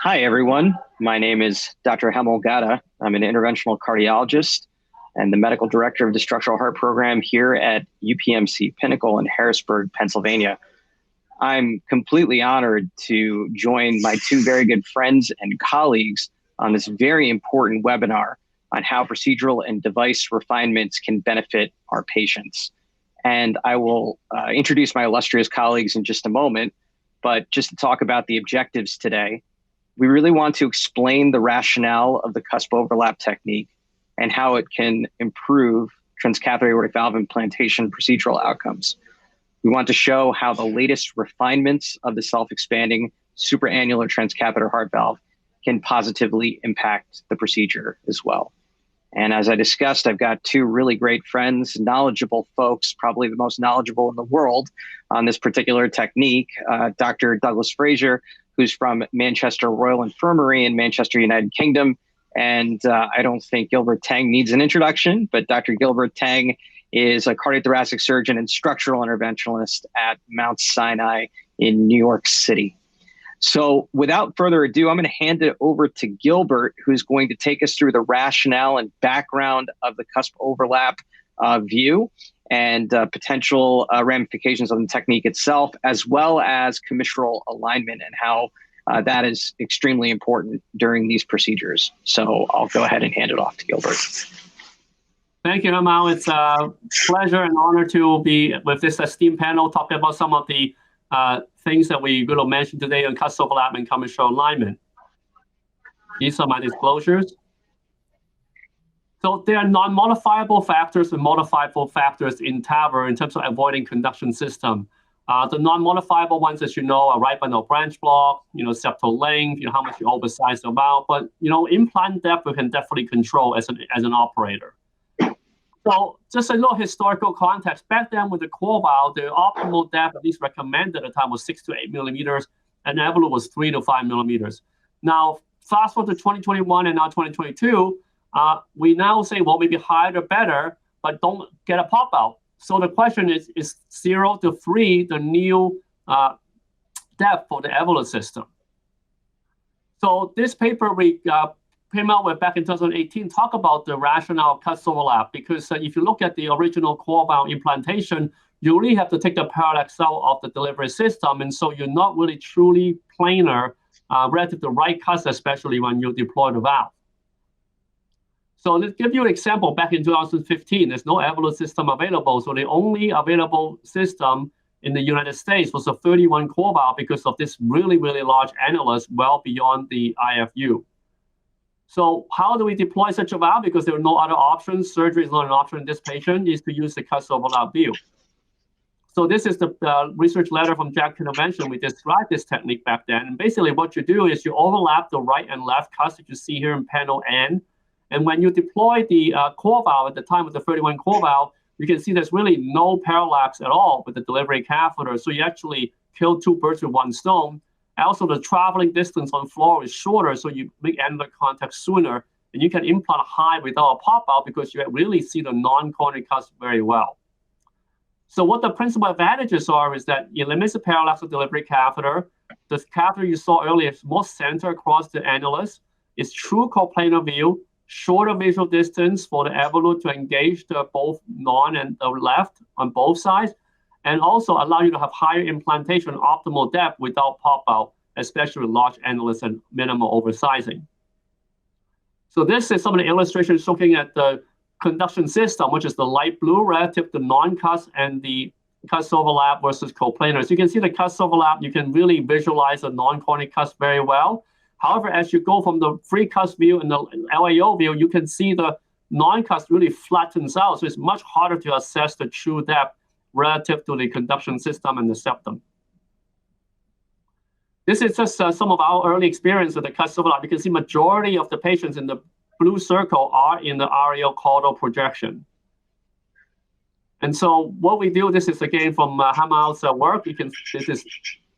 Hi, everyone. My name is Dr. Hemel Gada. I'm an interventional cardiologist and the medical director of the structural heart program here at UPMC Pinnacle in Harrisburg, Pennsylvania. I'm completely honored to join my two very good friends and colleagues on this very important webinar on how procedural and device refinements can benefit our patients. And I will introduce my illustrious colleagues in just a moment, but just to talk about the objectives today, we really want to explain the rationale of the cusp overlap technique and how it can improve transcatheter aortic valve implantation procedural outcomes. We want to show how the latest refinements of the self-expanding supra-annular transcatheter heart valve can positively impact the procedure as well. And as I discussed, I've got two really great friends, knowledgeable folks, probably the most knowledgeable in the world on this particular technique, Dr. Douglas Fraser, who's from Manchester Royal Infirmary in Manchester, United Kingdom. And I don't think Gilbert Tang needs an introduction, but Dr. Gilbert Tang is a cardiothoracic surgeon and structural interventionalist at Mount Sinai in New York City. So without further ado, I'm going to hand it over to Gilbert, who's going to take us through the rationale and background of the cusp overlap view and potential ramifications on the technique itself, as well as commissural alignment and how that is extremely important during these procedures. So I'll go ahead and hand it off to Gilbert. Thank you, Hemel. It's a pleasure and honor to be with this esteemed panel talking about some of the things that we're going to mention today on cusp overlap and commissural alignment. These are my disclosures. So there are non-modifiable factors and modifiable factors in TAVI in terms of avoiding conduction system. The non-modifiable ones, as you know, are right bundle branch block, septal length, how much you oversize the valve. But implant depth we can definitely control as an operator. So just a little historical context. Back then with the core valve, the optimal depth, at least recommended at the time, was 6 to 8 millimeters, and Evolut was 3 to 5 millimeters. Now, fast forward to 2021 and now 2022, we now say, well, maybe higher or better, but don't get a pop out. So the question is 0 to 3 the new depth for the Evolut system? So this paper we came out with back in 2018 talk about the rationale of cusp overlap, because if you look at the original core valve implantation, you really have to take the parallax out of the delivery system, and so you're not really truly planar relative to right cusp, especially when you deploy the valve. So let's give you an example. Back in 2015, there's no Evolut system available. So the only available system in the United States was a 31 core valve because of this really, really large annulus well beyond the IFU. So how do we deploy such a valve? Because there are no other options. Surgery is not an option in this patient, is to use the cusp overlap view. So this is the research letter from Jack Intervention. We described this technique back then. And basically what you do is you overlap the right and left cusp that you see here in panel N. And when you deploy the core valve at the time of the 31 core valve, you can see there's really no parallax at all with the delivery catheter. So you actually kill two birds with one stone. Also, the traveling distance on floor is shorter, so you make annular contact sooner, and you can implant high without a pop-out because you really see the non-coronary cusp very well. So what the principal advantages are is that it limits the parallax of delivery catheter. The catheter you saw earlier is more center across the annulus. It's true coplanar view, shorter visual distance for the Evolut to engage the both non and the left on both sides, and also allow you to have higher implantation optimal depth without pop-out, especially with large annulus and minimal oversizing. So this is some of the illustrations looking at the conduction system, which is the light blue relative to non-cusp and the cusp overlap versus coplanar. So you can see the cusp overlap, you can really visualize the non-coronary cusp very well. However, as you go from the free cusp view and the LAO view, you can see the non-cusp really flattens out. So it's much harder to assess the true depth relative to the conduction system and the septum. This is just some of our early experience with the cusp overlap. You can see majority of the patients in the blue circle are in the REO caudal projection. And so what we do, this is again from Hemel's work. This is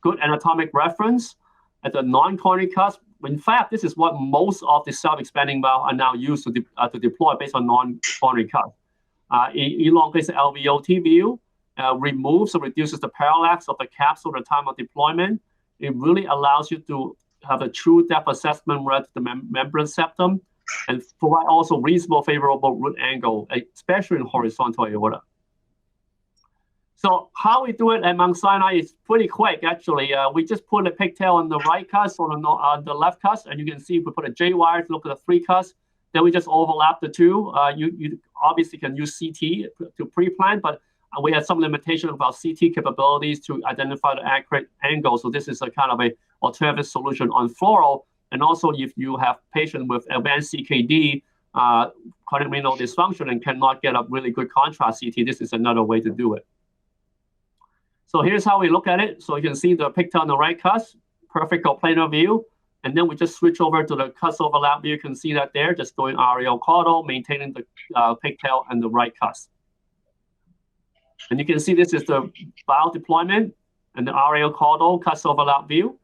good anatomic reference at the non-coronary cusp. In fact, this is what most of the self-expanding valve are now used to deploy based on non-coronary cusp. It elongates the LVOT view, removes or reduces the parallax of the capsule at the time of deployment. It really allows you to have a true depth assessment relative to the membrane septum, and provide also reasonable favorable root angle, especially in horizontal aorta. So how we do it at Mount Sinai is pretty quick, actually. We just put a pigtail on the right cusp or on the left cusp, and you can see if we put a J wire to look at the 3 cusps, then we just overlap the 2. You obviously can use CT to pre-plan, but we had some limitation of our CT capabilities to identify the accurate angle. So this is a kind of a alternative solution on fluoro. And also, if you have patients with advanced CKD, chronic renal dysfunction, and cannot get a really good contrast CT, this is another way to do it. So here's how we look at it. So you can see the pigtail on the right cusp, perfect planar view. And then we just switch over to the cusp overlap view. You can see that there, just going aerial caudal, maintaining the pigtail and the right cusp. And you can see this is the valve deployment and the aerial caudal cusp overlap view.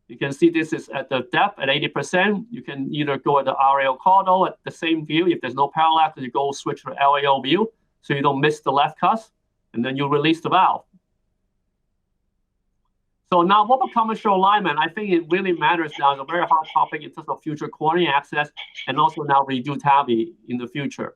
You can see this is at the depth at 80%. You can either go at the aerial caudal at the same view. If there's no parallax, you go switch to the LAO view so you don't miss the left cusp, and then you release the valve. So now, what about commissural alignment? I think it really matters now. It's a very hot topic in terms of future coronary access, and also now redo TAVI in the future.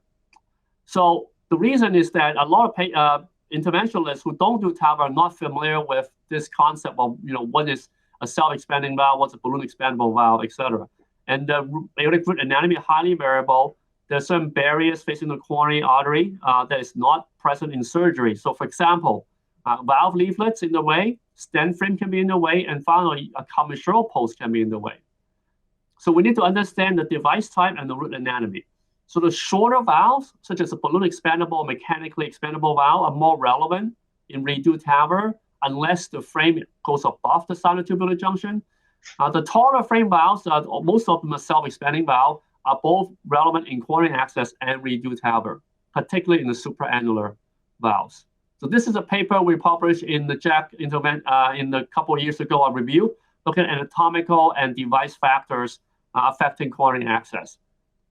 So the reason is that a lot of interventionalists who don't do TAVI are not familiar with this concept of, what is a self-expanding valve, what's a balloon expandable valve, et cetera. And the aortic root anatomy is highly variable. There's some barriers facing the coronary artery that is not present in surgery. So for example, valve leaflets in the way, stent frame can be in the way, and finally, a commissural post can be in the way. So we need to understand the device type and the root anatomy. So the shorter valves, such as a balloon expandable, mechanically expandable valve, are more relevant in redo TAVR unless the frame goes above the sinotubular junction. The taller frame valves, most of them are self-expanding valve, are both relevant in coronary access and redo TAVR, particularly in the supraannular valves. So this is a paper we published in the JACC in a couple of years ago, a review looking at anatomical and device factors affecting coronary access.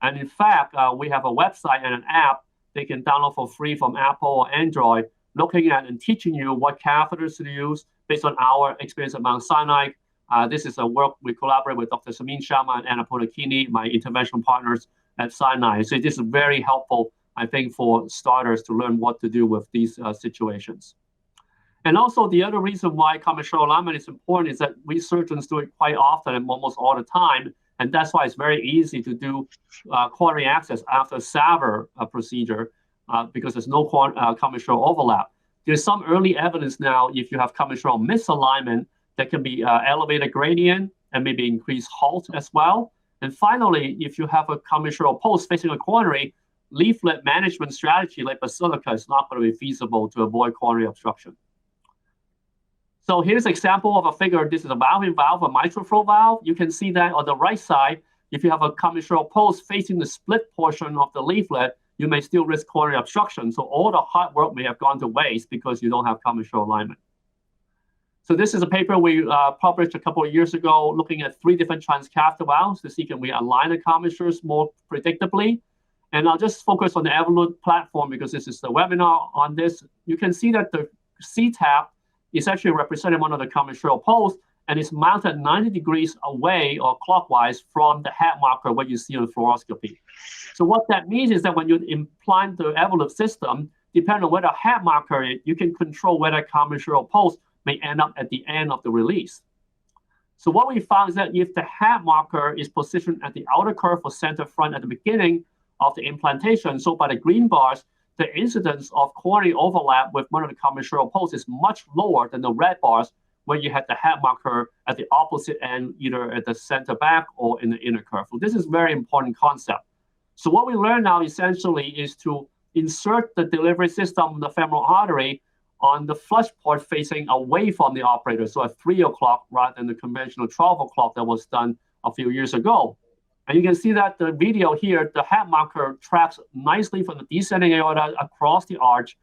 And in fact, we have a website and an app they can download for free from Apple or Android, looking at and teaching you what catheters to use based on our experience at Mount Sinai. This is a work we collaborate with Dr. Samin Sharma and Anna Polakini, my intervention partners at Sinai. So this is very helpful, I think, for starters to learn what to do with these situations. And also, the other reason why commissural alignment is important is that we surgeons do it quite often and almost all the time. And that's why it's very easy to do coronary access after SAVR procedure because there's no commissural overlap. There's some early evidence now, if you have commissural misalignment, that can be elevated gradient and maybe increased halt as well. And finally, if you have a commissural post facing a coronary, leaflet management strategy like basilica is not going to be feasible to avoid coronary obstruction. So here's an example of a figure. This is a valve-in-valve, a mitral flow valve. You can see that on the right side, if you have a commissural post facing the split portion of the leaflet, you may still risk coronary obstruction. So all the hard work may have gone to waste because you don't have commissural alignment. So this is a paper we published a couple of years ago looking at 3 different transcatheter valves to see can we align the commissures more predictably. And I'll just focus on the Evolut platform because this is the webinar on this. You can see that the C-tab is actually representing one of the commissural posts, and it's mounted 90 degrees away or clockwise from the head marker, what you see on fluoroscopy. So what that means is that when you implant the Evolut system, depending on where the head marker is, you can control where the commissural post may end up at the end of the release. So what we found is that if the head marker is positioned at the outer curve or center front at the beginning of the implantation, so by the green bars, the incidence of coronary overlap with one of the commissural posts is much lower than the red bars when you had the head marker at the opposite end, either at the center back or in the inner curve. So this is a very important concept. So what we learn now essentially is to insert the delivery system, the femoral artery, on the flush port facing away from the operator, so at 3 o'clock rather than the conventional 12 o'clock that was done a few years ago. And you can see that the video here, the head marker tracks nicely from the descending aorta across the arch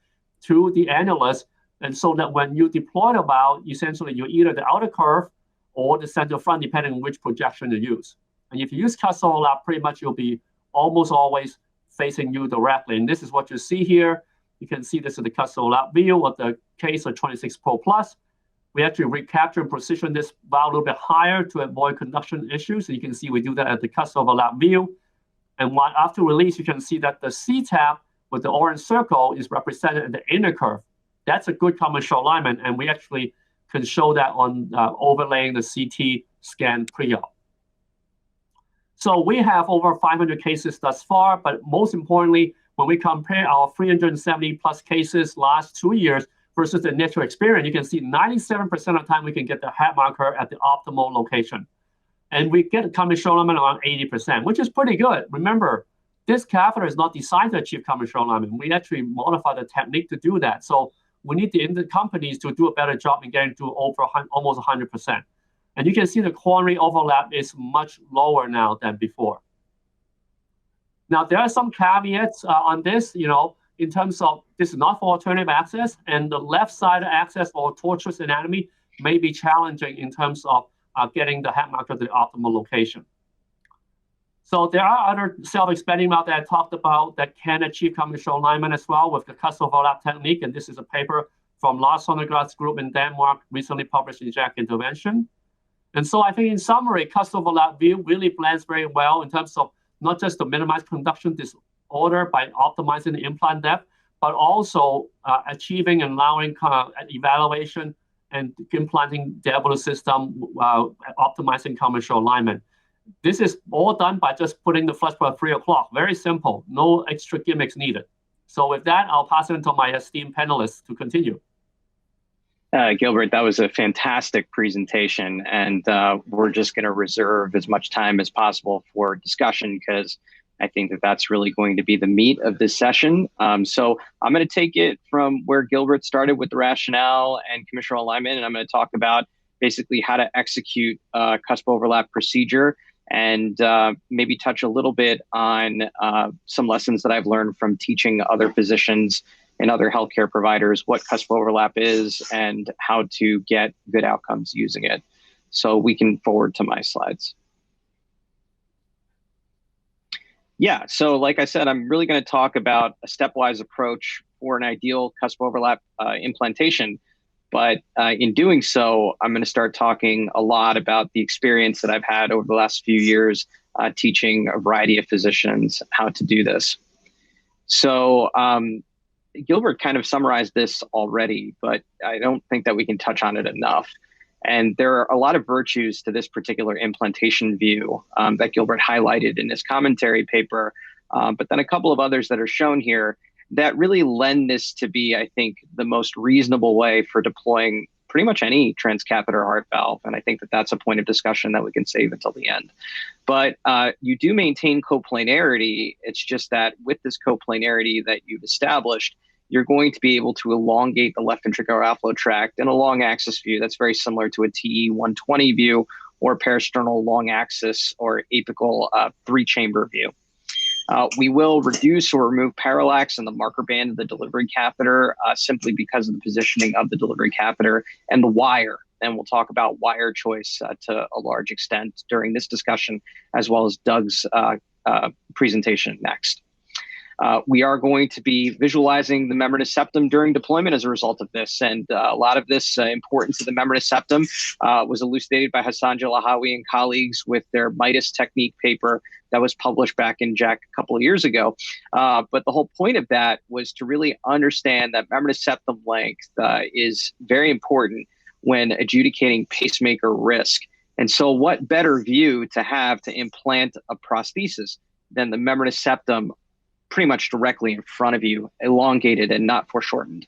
to the annulus. And so that when you deploy the valve, essentially you're either the outer curve or the center front, depending on which projection you use. And if you use cusp overlap, pretty much you'll be almost always facing you directly. And this is what you see here. You can see this is the cusp overlap view of the case of 26 Pro Plus. we actually recapture and position this valve a little bit higher to avoid conduction issues. So you can see we do that at the cusp overlap view. And after release, you can see that the C-tab with the orange circle is represented in the inner curve. That's a good commissural alignment, and we actually can show that on overlaying the CT scan pre-op. So we have over 500 cases thus far, but most importantly, when we compare our 370 plus cases last 2 years versus the initial experience, you can see 97% of the time we can get the head marker at the optimal location. And we get a commissural alignment around 80%, which is pretty good. Remember, this catheter is not designed to achieve commissural alignment. We actually modify the technique to do that. So we need the companies to do a better job in getting to over almost 100%. And you can see the coronary overlap is much lower now than before. Now, there are some caveats on this, in terms of this is not for alternative access, and the left side access or tortuous anatomy may be challenging in terms of getting the head marker to the optimal location. So there are other self-expanding valves that I talked about that can achieve commissural alignment as well with the cusp overlap technique. And this is a paper from Lars Sondergaard's group in Denmark, recently published in JACC Intervention. And so I think in summary, cusp overlap view really blends very well in terms of not just to minimize conduction disorder by optimizing the implant depth, but also achieving and allowing evaluation and implanting the Evolut system, optimizing commissural alignment. This is all done by just putting the flush at 3 o'clock. Very simple, no extra gimmicks needed. So with that, I'll pass it to my esteemed panelists to continue. Gilbert, that was a fantastic presentation, and we're just going to reserve as much time as possible for discussion because I think that that's really going to be the meat of this session. So I'm going to take it from where Gilbert started with the rationale and commissural alignment, and I'm going to talk about basically how to execute a cusp overlap procedure and maybe touch a little bit on some lessons that I've learned from teaching other physicians and other healthcare providers what cusp overlap is and how to get good outcomes using it. So we can forward to my slides. Yeah, so like I said, I'm really going to talk about a stepwise approach for an ideal cusp overlap implantation. But in doing so, I'm going to start talking a lot about the experience that I've had over the last few years teaching a variety of physicians how to do this. So Gilbert kind of summarized this already, but I don't think that we can touch on it enough. And there are a lot of virtues to this particular implantation view that Gilbert highlighted in his commentary paper, but then a couple of others that are shown here that really lend this to be, I think, the most reasonable way for deploying pretty much any transcatheter heart valve. And I think that that's a point of discussion that we can save until the end. But you do maintain coplanarity. It's just that with this coplanarity that you've established, you're going to be able to elongate the left ventricular outflow tract in a long axis view. That's very similar to a TE 120 view or parasternal long axis or apical 3-chamber view. We will reduce or remove parallax in the marker band of the delivery catheter simply because of the positioning of the delivery catheter and the wire. And we'll talk about wire choice to a large extent during this discussion, as well as Doug's presentation next. We are going to be visualizing the membranous septum during deployment as a result of this. And a lot of this importance of the membranous septum was elucidated by Hassan Jalahawi and colleagues with their Midas technique paper that was published back in JACC a couple of years ago. But the whole point of that was to really understand that membranous septum length is very important when adjudicating pacemaker risk. And so what better view to have to implant a prosthesis than the membranous septum pretty much directly in front of you, elongated and not foreshortened.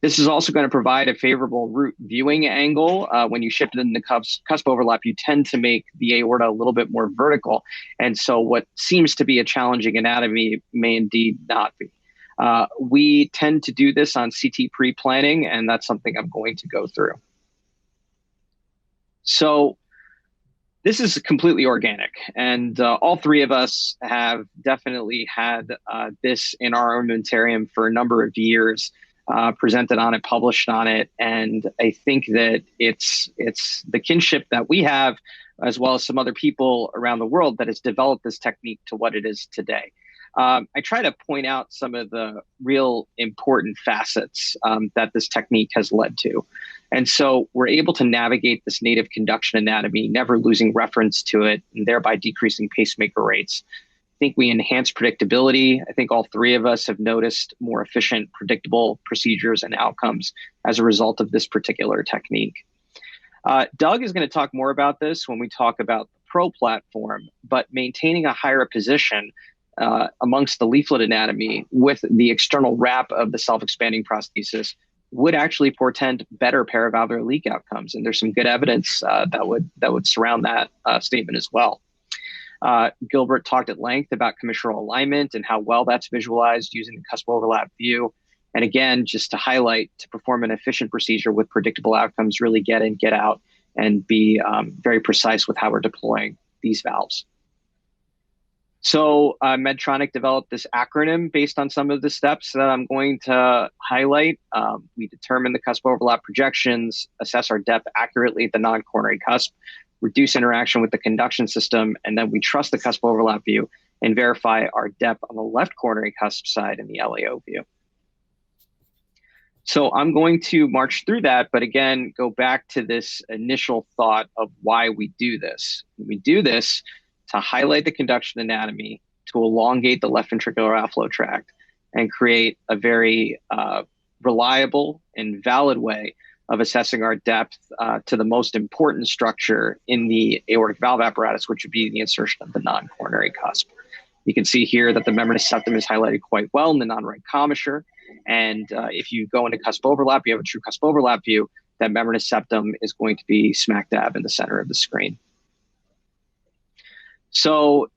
This is also going to provide a favorable root viewing angle. When you shift it in the cusp overlap, you tend to make the aorta a little bit more vertical. And so what seems to be a challenging anatomy may indeed not be. We tend to do this on CT pre-planning, and that's something I'm going to go through. So this is completely organic, and all three of us have definitely had this in our armamentarium for a number of years, presented on it, published on it, and I think that it's the kinship that we have, as well as some other people around the world, that has developed this technique to what it is today. I try to point out some of the real important facets that this technique has led to. And so we're able to navigate this native conduction anatomy, never losing reference to it, and thereby decreasing pacemaker rates. I think we enhance predictability. I think all three of us have noticed more efficient, predictable procedures and outcomes as a result of this particular technique. Doug is going to talk more about this when we talk about the Pro platform, but maintaining a higher position amongst the leaflet anatomy with the external wrap of the self-expanding prosthesis would actually portend better paravalvular leak outcomes. And there's some good evidence that would surround that statement as well. Gilbert talked at length about commissural alignment and how well that's visualized using the cusp overlap view. And again, just to highlight, to perform an efficient procedure with predictable outcomes, really get in, get out, and be very precise with how we're deploying these valves. So Medtronic developed this acronym based on some of the steps that I'm going to highlight. We determine the cusp overlap projections, assess our depth accurately at the non-coronary cusp, reduce interaction with the conduction system, and then we trust the cusp overlap view and verify our depth on the left coronary cusp side in the LAO view. So I'm going to march through that, but again, go back to this initial thought of why we do this. We do this to highlight the conduction anatomy, to elongate the left ventricular outflow tract, and create a very reliable and valid way of assessing our depth to the most important structure in the aortic valve apparatus, which would be the insertion of the non-coronary cusp. You can see here that the membranous septum is highlighted quite well in the non-right commissure. And if you go into cusp overlap, you have a true cusp overlap view, that membranous septum is going to be smack dab in the center of the screen. So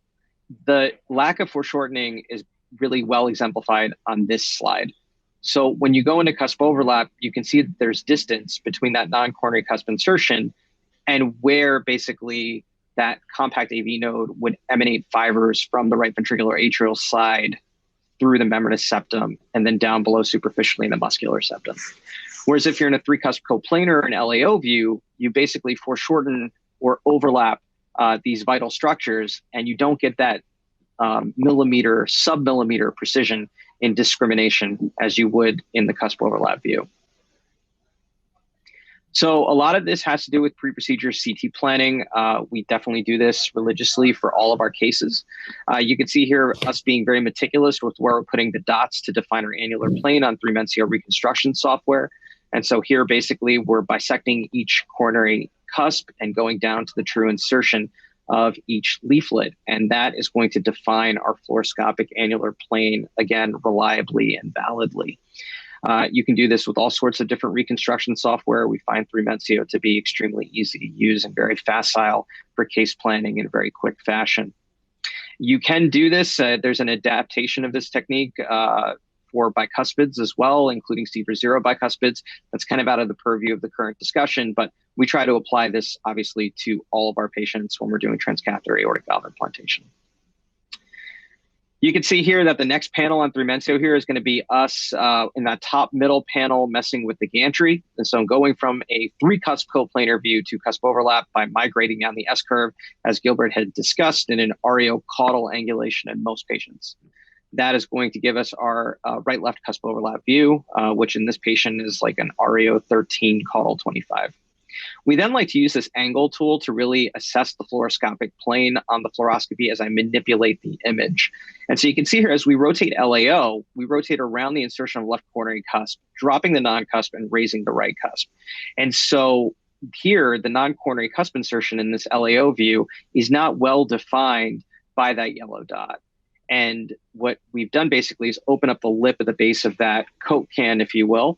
the lack of foreshortening is really well exemplified on this slide. So when you go into cusp overlap, you can see that there's distance between that non-coronary cusp insertion and where basically that compact AV node would emanate fibers from the right ventricular atrial side through the membranous septum and then down below superficially in the muscular septum. Whereas if you're in a three cusp coplanar and LAO view, you basically foreshorten or overlap these vital structures, and you don't get that millimeter, sub-millimeter precision in discrimination as you would in the cusp overlap view. So a lot of this has to do with pre-procedure CT planning. We definitely do this religiously for all of our cases. You can see here us being very meticulous with where we're putting the dots to define our annular plane on 3-Mencio reconstruction software. And so here, basically, we're bisecting each coronary cusp and going down to the true insertion of each leaflet. And that is going to define our fluoroscopic annular plane, again, reliably and validly. You can do this with all sorts of different reconstruction software. We find 3-Mencio to be extremely easy to use and very facile for case planning in a very quick fashion. You can do this. There's an adaptation of this technique for bicuspids as well, including C/0 bicuspids. That's kind of out of the purview of the current discussion, but we try to apply this obviously to all of our patients when we're doing transcatheter aortic valve implantation. You can see here that the next panel on 3-Mencio here is going to be us in that top middle panel messing with the gantry. And so I'm going from a 3-cusp coplanar view to cusp overlap by migrating down the S-curve, as Gilbert had discussed, in an areo-caudal angulation in most patients. That is going to give us our right-left cusp overlap view, which in this patient is like an areo 13 caudal 25. We then like to use this angle tool to really assess the fluoroscopic plane on the fluoroscopy as I manipulate the image. And so you can see here, as we rotate LAO, we rotate around the insertion of left coronary cusp, dropping the non-cusp and raising the right cusp. And so here, the non-coronary cusp insertion in this LAO view is not well defined by that yellow dot. And what we've done basically is open up the lip at the base of that Coke can, if you will.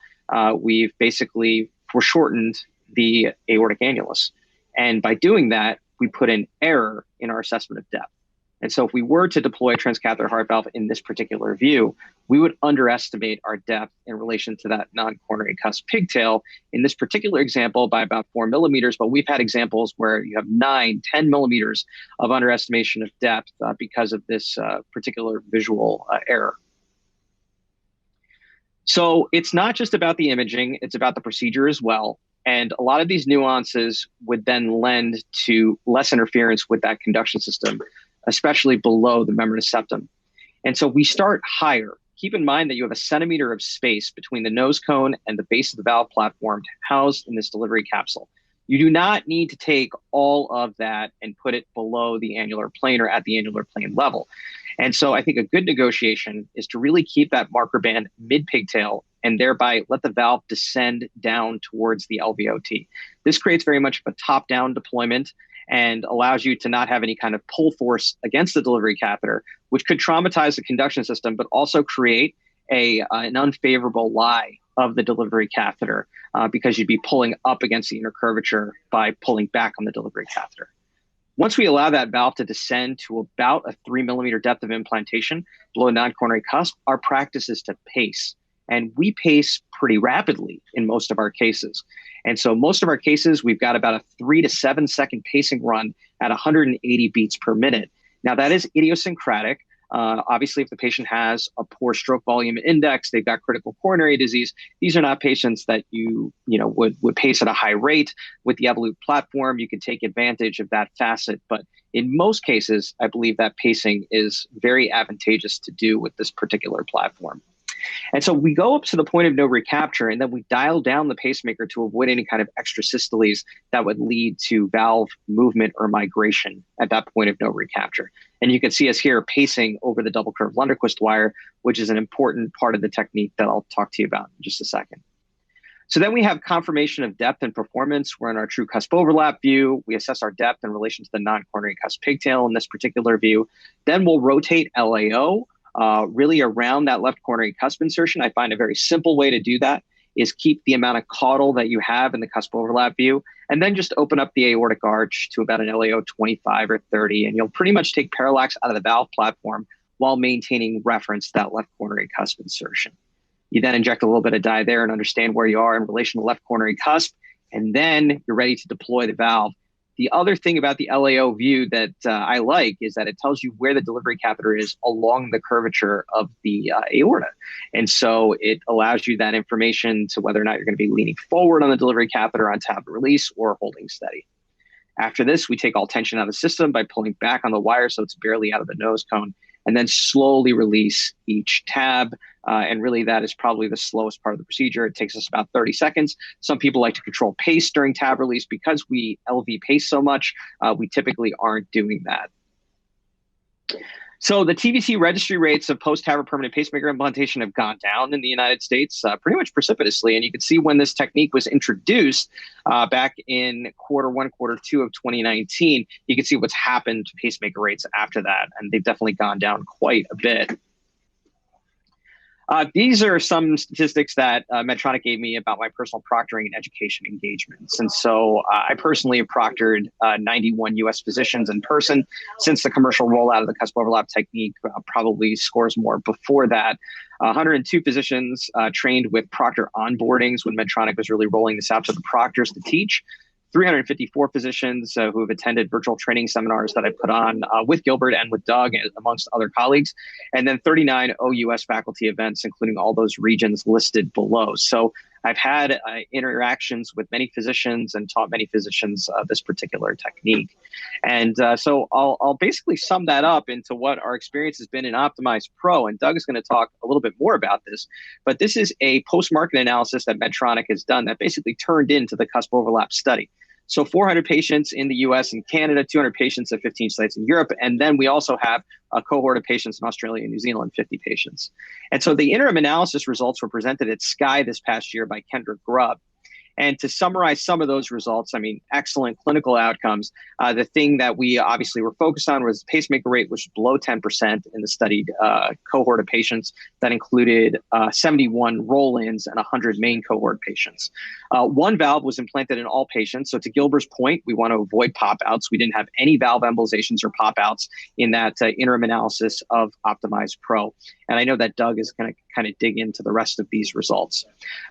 We've basically foreshortened the aortic annulus. And by doing that, we put an error in our assessment of depth. And so if we were to deploy a transcatheter heart valve in this particular view, we would underestimate our depth in relation to that non-coronary cusp pigtail in this particular example by about 4 millimeters. But we've had examples where you have 9, 10 millimeters of underestimation of depth because of this particular visual error. So it's not just about the imaging, it's about the procedure as well. And a lot of these nuances would then lend to less interference with that conduction system, especially below the membranous septum. And so we start higher. Keep in mind that you have a centimeter of space between the nose cone and the base of the valve platform housed in this delivery capsule. You do not need to take all of that and put it below the annular plane or at the annular plane level. And so I think a good negotiation is to really keep that marker band mid-pigtail and thereby let the valve descend down towards the LVOT. This creates very much of a top-down deployment and allows you to not have any kind of pull force against the delivery catheter, which could traumatize the conduction system, but also create an unfavorable lie of the delivery catheter because you'd be pulling up against the inner curvature by pulling back on the delivery catheter. Once we allow that valve to descend to about a 3 millimeter depth of implantation below a non-coronary cusp, our practice is to pace. And we pace pretty rapidly in most of our cases. And so most of our cases, we've got about a 3 to 7 second pacing run at 180 beats per minute. Now that is idiosyncratic. Obviously, if the patient has a poor stroke volume index, they've got critical coronary disease, these are not patients that you would pace at a high rate. With the Evolut platform, you can take advantage of that facet. But in most cases, I believe that pacing is very advantageous to do with this particular platform. And so we go up to the point of no recapture, and then we dial down the pacemaker to avoid any kind of extra systoles that would lead to valve movement or migration at that point of no recapture. And you can see us here pacing over the double curved Lunderquist wire, which is an important part of the technique that I'll talk to you about in just a second. So then we have confirmation of depth and performance. We're in our true cusp overlap view. We assess our depth in relation to the non-coronary cusp pigtail in this particular view. Then we'll rotate LAO really around that left coronary cusp insertion. I find a very simple way to do that is keep the amount of caudal that you have in the cusp overlap view, and then just open up the aortic arch to about an LAO 25 or 30, and you'll pretty much take parallax out of the valve platform while maintaining reference to that left coronary cusp insertion. You then inject a little bit of dye there and understand where you are in relation to left coronary cusp, and then you're ready to deploy the valve. The other thing about the LAO view that I like is that it tells you where the delivery catheter is along the curvature of the aorta. And so it allows you that information to whether or not you're going to be leaning forward on the delivery catheter on tab release or holding steady. After this, we take all tension out of the system by pulling back on the wire so it's barely out of the nose cone, and then slowly release each tab. And really that is probably the slowest part of the procedure. It takes us about 30 seconds. Some people like to control pace during tab release. Because we LV pace so much, we typically aren't doing that. So the TVC registry rates of post-TAVR permanent pacemaker implantation have gone down in the United States pretty much precipitously. And you can see when this technique was introduced back in Q1, Q2 of 2019, you can see what's happened to pacemaker rates after that. And they've definitely gone down quite a bit. These are some statistics that Medtronic gave me about my personal proctoring and education engagements. And so I personally have proctored 91 US physicians in person since the commercial rollout of the cusp overlap technique, probably scores more before that. 102 physicians trained with proctor onboardings when Medtronic was really rolling this out to the proctors to teach. 354 physicians who have attended virtual training seminars that I put on with Gilbert and with Doug, amongst other colleagues, and then 39 OUS faculty events, including all those regions listed below. So I've had interactions with many physicians and taught many physicians this particular technique. And so I'll basically sum that up into what our experience has been in Optimize Pro. And Doug is going to talk a little bit more about this. But this is a post-market analysis that Medtronic has done that basically turned into the cusp overlap study. So 400 patients in the US and Canada, 200 patients at 15 sites in Europe. And then we also have a cohort of patients in Australia and New Zealand, 50 patients. And so the interim analysis results were presented at SCAI this past year by Kendra Grubb. And to summarize some of those results, I mean, excellent clinical outcomes. The thing that we obviously were focused on was pacemaker rate, which was below 10% in the studied cohort of patients that included 71 roll-ins and 100 main cohort patients. One valve was implanted in all patients. So to Gilbert's point, we want to avoid pop-outs. We didn't have any valve embolizations or pop-outs in that interim analysis of Optimize Pro. And I know that Doug is going to kind of dig into the rest of these results.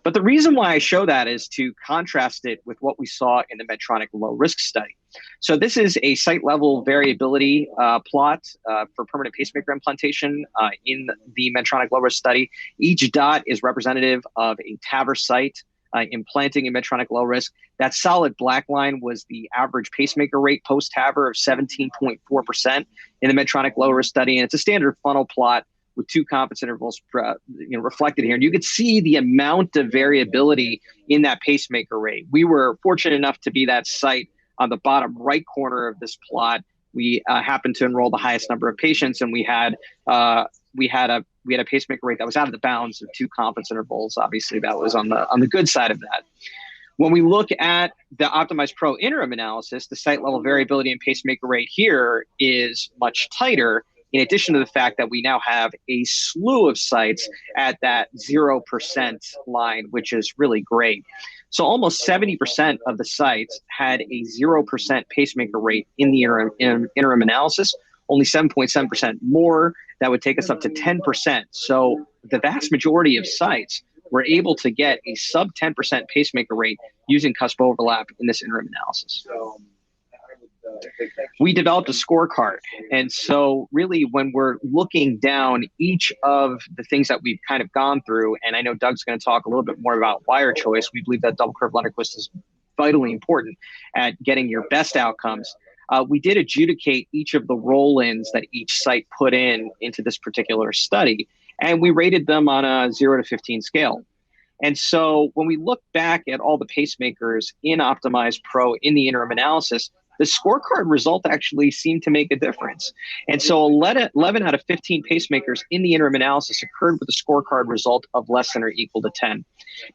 But the reason why I show that is to contrast it with what we saw in the Medtronic low-risk study. So this is a site-level variability plot for permanent pacemaker implantation in the Medtronic low-risk study. Each dot is representative of a TAVR site implanting in Medtronic low risk. That solid black line was the average pacemaker rate post-TAVR of 17.4% in the Medtronic low risk study. And it's a standard funnel plot with 2 confidence intervals reflected here. And you could see the amount of variability in that pacemaker rate. We were fortunate enough to be that site on the bottom right corner of this plot. We happened to enroll the highest number of patients, and we had a pacemaker rate that was out of the bounds of 2 confidence intervals. Obviously, that was on the good side of that. When we look at the Optimize Pro interim analysis, the site level variability in pacemaker rate here is much tighter, in addition to the fact that we now have a slew of sites at that 0% line, which is really great. So almost 70% of the sites had a 0% pacemaker rate in the interim analysis, only 7.7% more. That would take us up to 10%. So the vast majority of sites were able to get a sub 10% pacemaker rate using cusp overlap in this interim analysis. We developed a scorecard. And so really when we're looking down each of the things that we've kind of gone through, and I know Doug's going to talk a little bit more about wire choice, we believe that double curve Lunderquist is vitally important at getting your best outcomes. We did adjudicate each of the roll-ins that each site put into this particular study, and we rated them on a 0 to 15 scale. And so when we look back at all the pacemakers in Optimize Pro in the interim analysis, the scorecard result actually seemed to make a difference. And so 11 out of 15 pacemakers in the interim analysis occurred with a scorecard result of less than or equal to 10.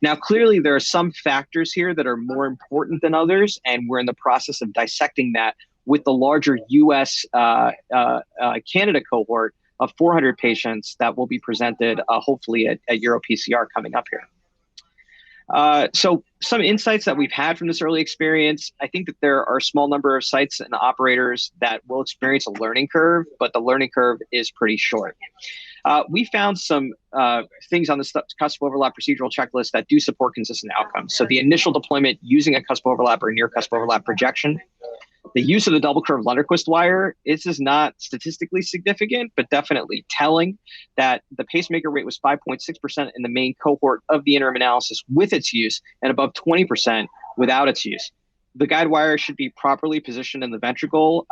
Now, clearly, there are some factors here that are more important than others, and we're in the process of dissecting that with the larger U.S. Canada cohort of 400 patients that will be presented hopefully at EuroPCR coming up here. So some insights that we've had from this early experience, I think that there are a small number of sites and operators that will experience a learning curve, but the learning curve is pretty short. We found some things on the cusp overlap procedural checklist that do support consistent outcomes. So the initial deployment using a cusp overlap or near cusp overlap projection, the use of the double curve Lunderquist wire, this is not statistically significant, but definitely telling that the pacemaker rate was 5.6% in the main cohort of the interim analysis with its use and above 20% without its use. The guide wire should be properly positioned in the ventricle.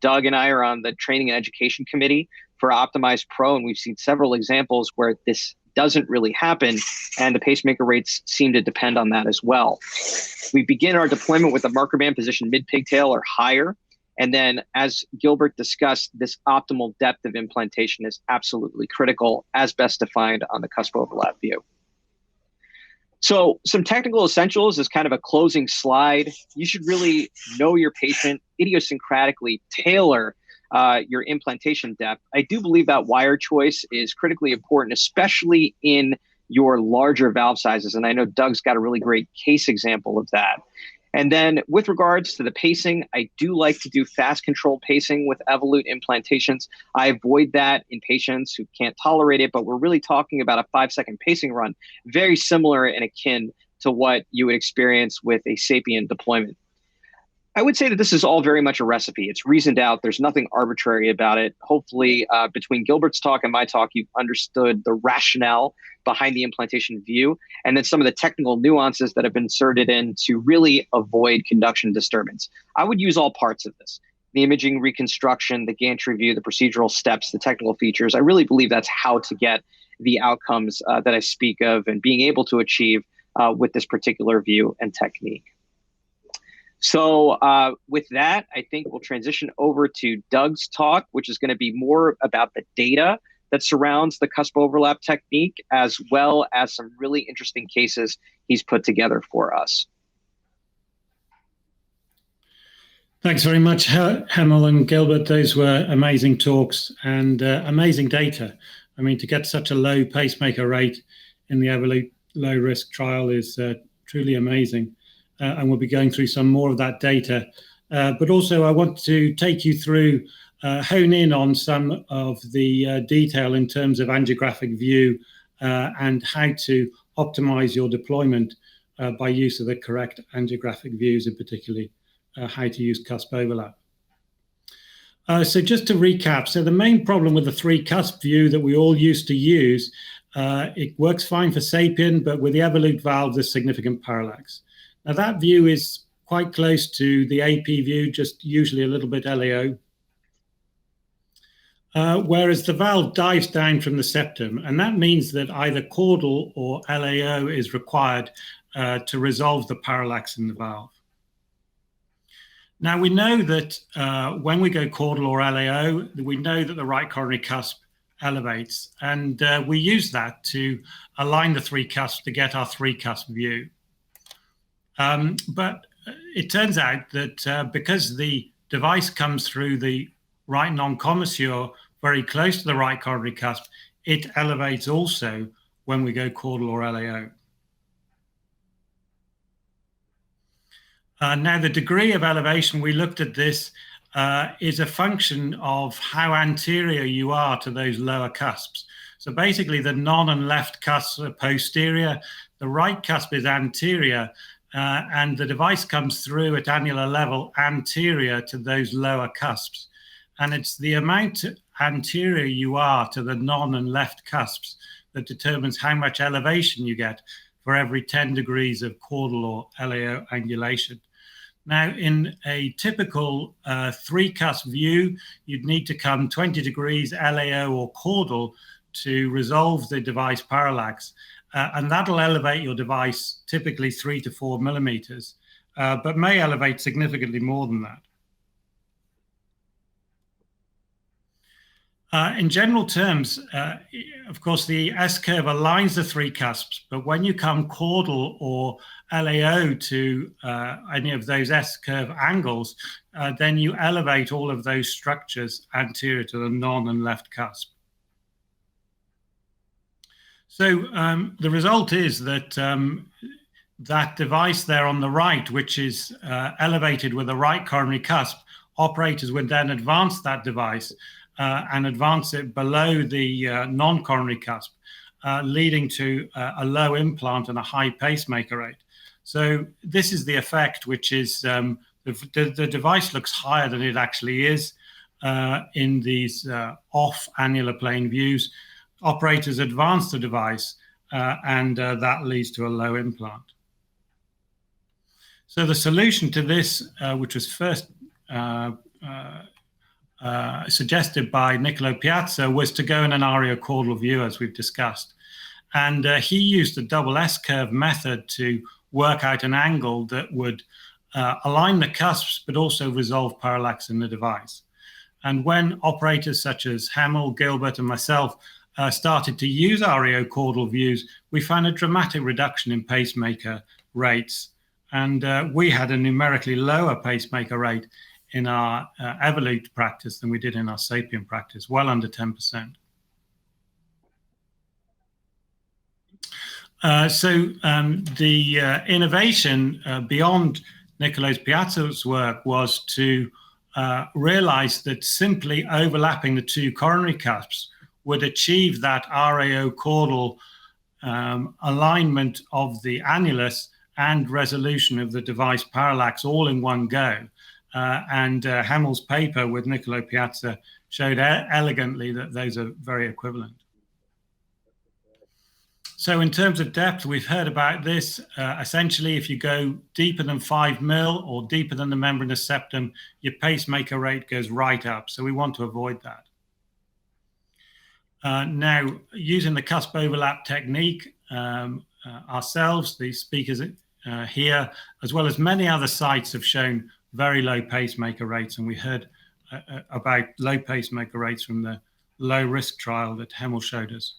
Doug and I are on the training and education committee for Optimize Pro, and we've seen several examples where this doesn't really happen, and the pacemaker rates seem to depend on that as well. We begin our deployment with a marker band position mid-pigtail or higher, and then as Gilbert discussed, this optimal depth of implantation is absolutely critical as best defined on the cusp overlap view. So some technical essentials is kind of a closing slide. You should really know your patient, idiosyncratically tailor your implantation depth. I do believe that wire choice is critically important, especially in your larger valve sizes. And I know Doug's got a really great case example of that. And then with regards to the pacing, I do like to do fast controlled pacing with Evolut implantations. I avoid that in patients who can't tolerate it, but we're really talking about a 5-second pacing run, very similar and akin to what you would experience with a Sapien deployment. I would say that this is all very much a recipe. It's reasoned out. There's nothing arbitrary about it. Hopefully, between Gilbert's talk and my talk, you've understood the rationale behind the implantation view, and then some of the technical nuances that have been inserted in to really avoid conduction disturbance. I would use all parts of this. The imaging reconstruction, the gantry view, the procedural steps, the technical features. I really believe that's how to get the outcomes that I speak of and being able to achieve with this particular view and technique. So with that, I think we'll transition over to Doug's talk, which is going to be more about the data that surrounds the cusp overlap technique, as well as some really interesting cases he's put together for us. Thanks very much, Hemel and Gilbert. Those were amazing talks and amazing data. I mean, to get such a low pacemaker rate in the Evolut low-risk trial is truly amazing. And we'll be going through some more of that data. But also I want to take you through, hone in on some of the detail in terms of angiographic view and how to optimize your deployment by use of the correct angiographic views, and particularly how to use cusp overlap. So just to recap, so the main problem with the 3 cusp view that we all used to use, it works fine for Sapien, but with the Evolut valve, there's significant parallax. Now that view is quite close to the AP view, just usually a little bit LAO. whereas the valve dives down from the septum, and that means that either caudal or LAO is required to resolve the parallax in the valve. Now, we know that when we go caudal or LAO, we know that the right coronary cusp elevates, and we use that to align the three cusps to get our three cusp view. But it turns out that because the device comes through the right non-commissure very close to the right coronary cusp, it elevates also when we go caudal or LAO. Now, the degree of elevation, we looked at this, is a function of how anterior you are to those lower cusps. So basically, the non and left cusps are posterior, the right cusp is anterior, and the device comes through at annular level anterior to those lower cusps. And it's the amount anterior you are to the non and left cusps that determines how much elevation you get for every 10 degrees of caudal or LAO angulation. Now, in a typical three cusp view, you'd need to come 20 degrees LAO or caudal to resolve the device parallax. And that'll elevate your device typically 3 to 4 millimeters, but may elevate significantly more than that. In general terms, of course, the S-curve aligns the three cusps, but when you come caudal or LAO to any of those S-curve angles, then you elevate all of those structures anterior to the non and left cusp. So the result is that that device there on the right, which is elevated with the right coronary cusp, operators would then advance that device and advance it below the non-coronary cusp, leading to a low implant and a high pacemaker rate. So this is the effect, which is the device looks higher than it actually is in these off annular plane views. Operators advance the device and that leads to a low implant. So the solution to this, which was first suggested by Niccolo Piazza, was to go in an ariocaudal view, as we've discussed. And he used the double S-curve method to work out an angle that would align the cusps, but also resolve parallax in the device. And when operators such as Hemel, Gilbert, and myself started to use ariocaudal views, we found a dramatic reduction in pacemaker rates. And we had a numerically lower pacemaker rate in our Evolute practice than we did in our Sapien practice, well under 10%. The innovation beyond Niccolo Piazza's work was to realize that simply overlapping the two coronary cusps would achieve that ariocaudal alignment of the annulus and resolution of the device parallax all in one go. And Hemel's paper with Niccolo Piazza showed elegantly that those are very equivalent. So in terms of depth, we've heard about this. Essentially, if you go deeper than 5 mil or deeper than the membranous septum, your pacemaker rate goes right up. So we want to avoid that. Now, using the cusp overlap technique, ourselves, the speakers here, as well as many other sites, have shown very low pacemaker rates. And we heard about low pacemaker rates from the low risk trial that Hemel showed us.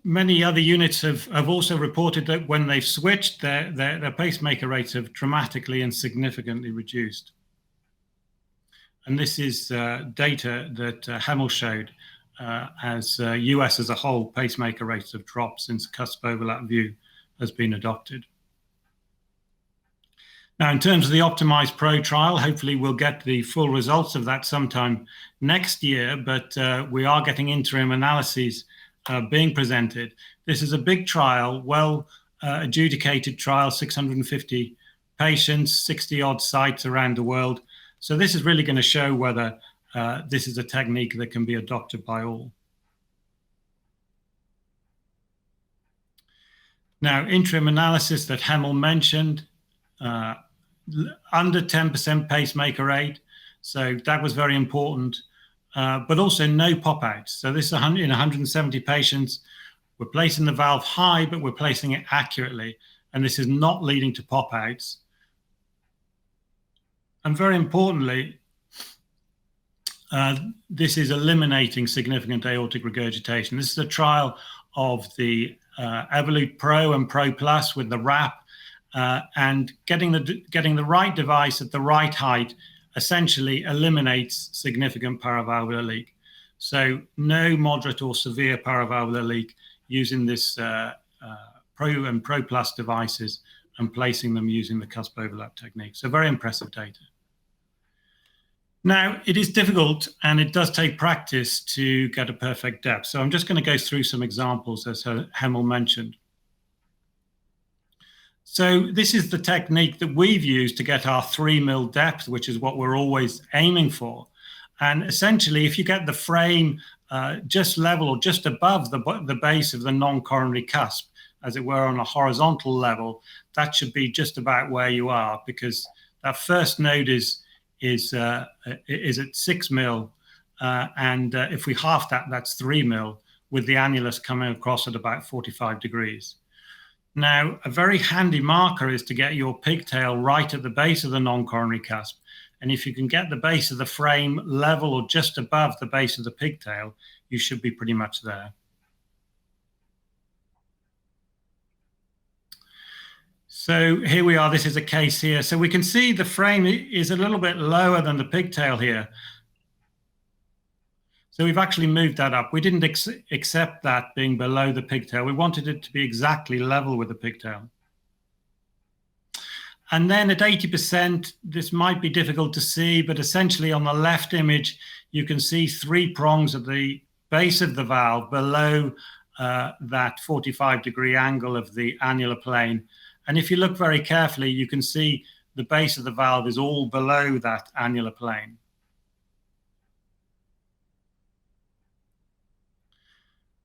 Many other units have also reported that when they've switched, their pacemaker rates have dramatically and significantly reduced. And this is data that Hemel showed as US as a whole, pacemaker rates have dropped since cusp overlap view has been adopted. Now, in terms of the Optimize Pro trial, hopefully we'll get the full results of that sometime next year, but we are getting interim analyses being presented. This is a big trial, well adjudicated trial, 650 patients, 60 odd sites around the world. So this is really going to show whether this is a technique that can be adopted by all. Now, interim analysis that Hemel mentioned, under 10% pacemaker rate. So that was very important, but also no pop-outs. So this is in 170 patients. We're placing the valve high, but we're placing it accurately. And this is not leading to pop-outs. And very importantly, this is eliminating significant aortic regurgitation. This is a trial of the Evolut Pro and Pro Plus with the wrap, and getting the right device at the right height essentially eliminates significant paravalvular leak. So no moderate or severe paravalvular leak using this Pro and Pro Plus devices and placing them using the cusp overlap technique. So very impressive data. Now, it is difficult and it does take practice to get a perfect depth. So I'm just going to go through some examples, as Hemel mentioned. So this is the technique that we've used to get our 3 mil depth, which is what we're always aiming for. And essentially, if you get the frame just level or just above the base of the non-coronary cusp, as it were on a horizontal level, that should be just about where you are, because that first node is at 6 mil, and if we half that, that's 3 mil, with the annulus coming across at about 45 degrees. Now, a very handy marker is to get your pigtail right at the base of the non-coronary cusp. And if you can get the base of the frame level or just above the base of the pigtail, you should be pretty much there. So here we are, this is a case here. So we can see the frame is a little bit lower than the pigtail here. So we've actually moved that up. We didn't accept that being below the pigtail. We wanted it to be exactly level with the pigtail. And then at 80%, this might be difficult to see, but essentially on the left image, you can see 3 prongs at the base of the valve below that 45-degree angle of the annular plane. And if you look very carefully, you can see the base of the valve is all below that annular plane.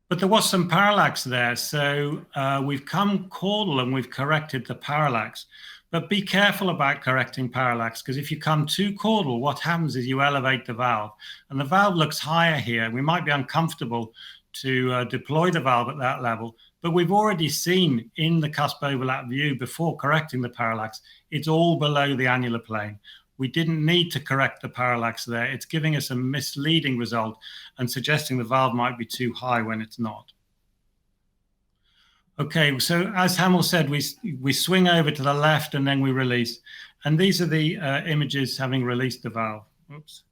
But there was some parallax there. So we've come caudal and we've corrected the parallax. But be careful about correcting parallax, because if you come too caudal, what happens is you elevate the valve. And the valve looks higher here. We might be uncomfortable to deploy the valve at that level. But we've already seen in the cusp overlap view before correcting the parallax, it's all below the annular plane. We didn't need to correct the parallax there. It's giving us a misleading result and suggesting the valve might be too high when it's not. Okay, so as Hemel said, we swing over to the left and then we release. And these are the images having released the valve. Oops.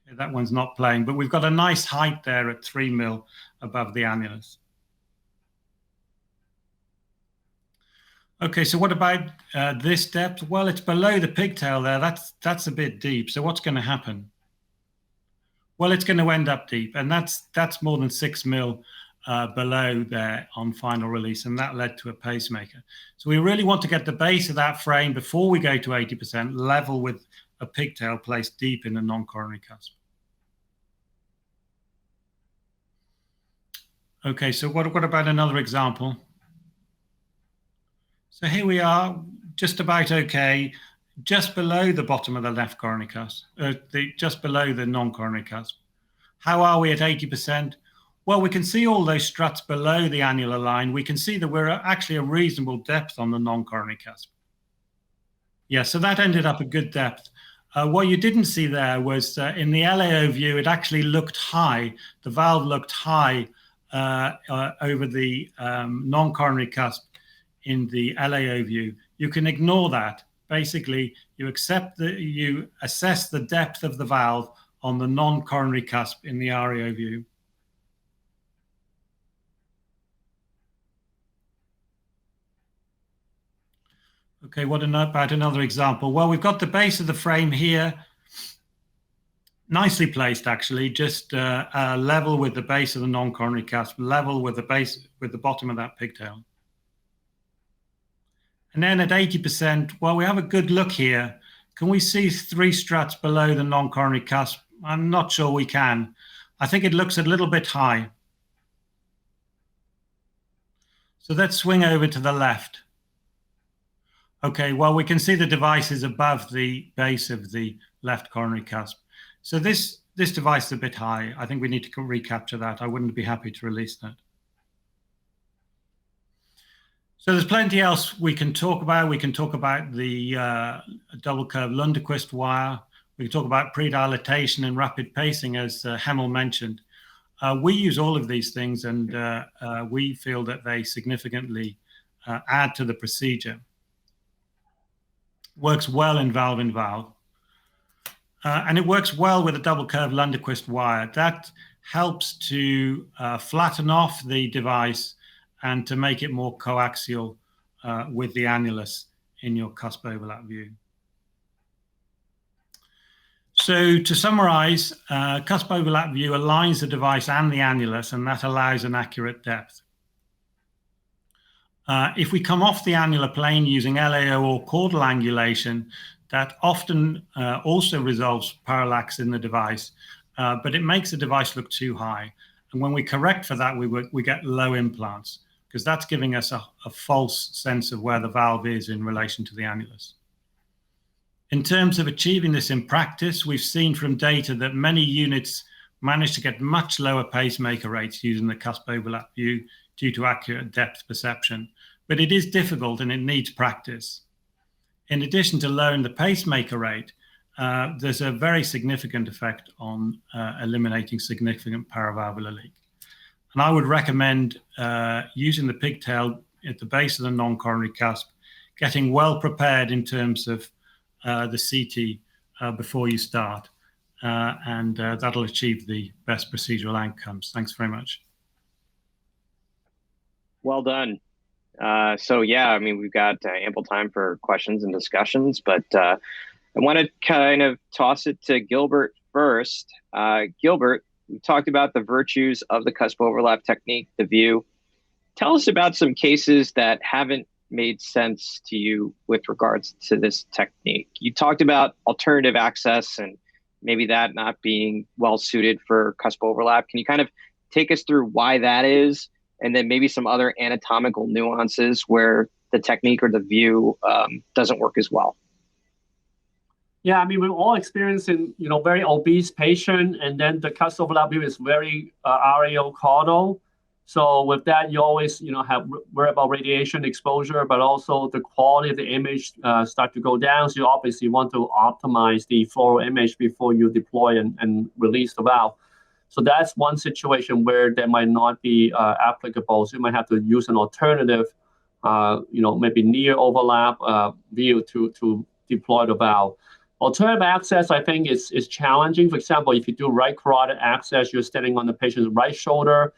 Okay, that one's not playing, but we've got a nice height there at 3 mil above the annulus. Okay, so what about this depth? Well, it's below the pigtail there. That's a bit deep. So what's going to happen? Well, it's going to end up deep, and that's more than 6 mil below there on final release, and that led to a pacemaker. So we really want to get the base of that frame before we go to 80% level with a pigtail placed deep in the non-coronary cusp. Okay, so what about another example? So here we are, just about okay, just below the bottom of the left coronary cusp, just below the non-coronary cusp. How are we at 80%? Well, we can see all those struts below the annular line. We can see that we're actually a reasonable depth on the non-coronary cusp. Yeah, so that ended up a good depth. What you didn't see there was in the LAO view, it actually looked high. The valve looked high over the non-coronary cusp in the LAO view. You can ignore that. Basically, you assess the depth of the valve on the non-coronary cusp in the REO view. Okay, what about another example? Well, we've got the base of the frame here, nicely placed actually, just level with the base of the non-coronary cusp, level with the bottom of that pigtail. And then at 80%, well, we have a good look here. Can we see 3 struts below the non-coronary cusp? I'm not sure we can. I think it looks a little bit high. So let's swing over to the left. Okay, well, we can see the device is above the base of the left coronary cusp. So this device is a bit high. I think we need to recapture that. I wouldn't be happy to release that. So there's plenty else we can talk about. We can talk about the double curve Lundquist wire. We can talk about predilatation and rapid pacing, as Hemel mentioned. We use all of these things, and we feel that they significantly add to the procedure. Works well in valve-in-valve. And it works well with a double curve Lundquist wire. That helps to flatten off the device and to make it more coaxial with the annulus in your cusp overlap view. So to summarize, cusp overlap view aligns the device and the annulus, and that allows an accurate depth. If we come off the annular plane using LAO or caudal angulation, that often also resolves parallax in the device, but it makes the device look too high. And when we correct for that, we get low implants, because that's giving us a false sense of where the valve is in relation to the annulus. In terms of achieving this in practice, we've seen from data that many units manage to get much lower pacemaker rates using the cusp overlap view due to accurate depth perception. But it is difficult and it needs practice. In addition to lowering the pacemaker rate, there's a very significant effect on eliminating significant paravalvular leak. And I would recommend using the pigtail at the base of the non-coronary cusp, getting well prepared in terms of the CT before you start, and that'll achieve the best procedural outcomes. Thanks very much. Well done. So yeah, I mean, we've got ample time for questions and discussions, but I want to kind of toss it to Gilbert first. Gilbert, we talked about the virtues of the cusp overlap technique, the view. Tell us about some cases that haven't made sense to you with regards to this technique. You talked about alternative access and maybe that not being well suited for cusp overlap. Can you kind of take us through why that is, and then maybe some other anatomical nuances where the technique or the view doesn't work as well? Yeah, I mean, we're all experiencing, very obese patient, and then the cusp overlap view is very RAO caudal. So with that, you always, have worry about radiation exposure, but also the quality of the image start to go down. So you obviously want to optimize the fluoral image before you deploy and release the valve. So that's one situation where that might not be applicable. So you might have to use an alternative, maybe near overlap view to deploy the valve. Alternative access, I think, is challenging. For example, if you do right carotid access, you're standing on the patient's right shoulder.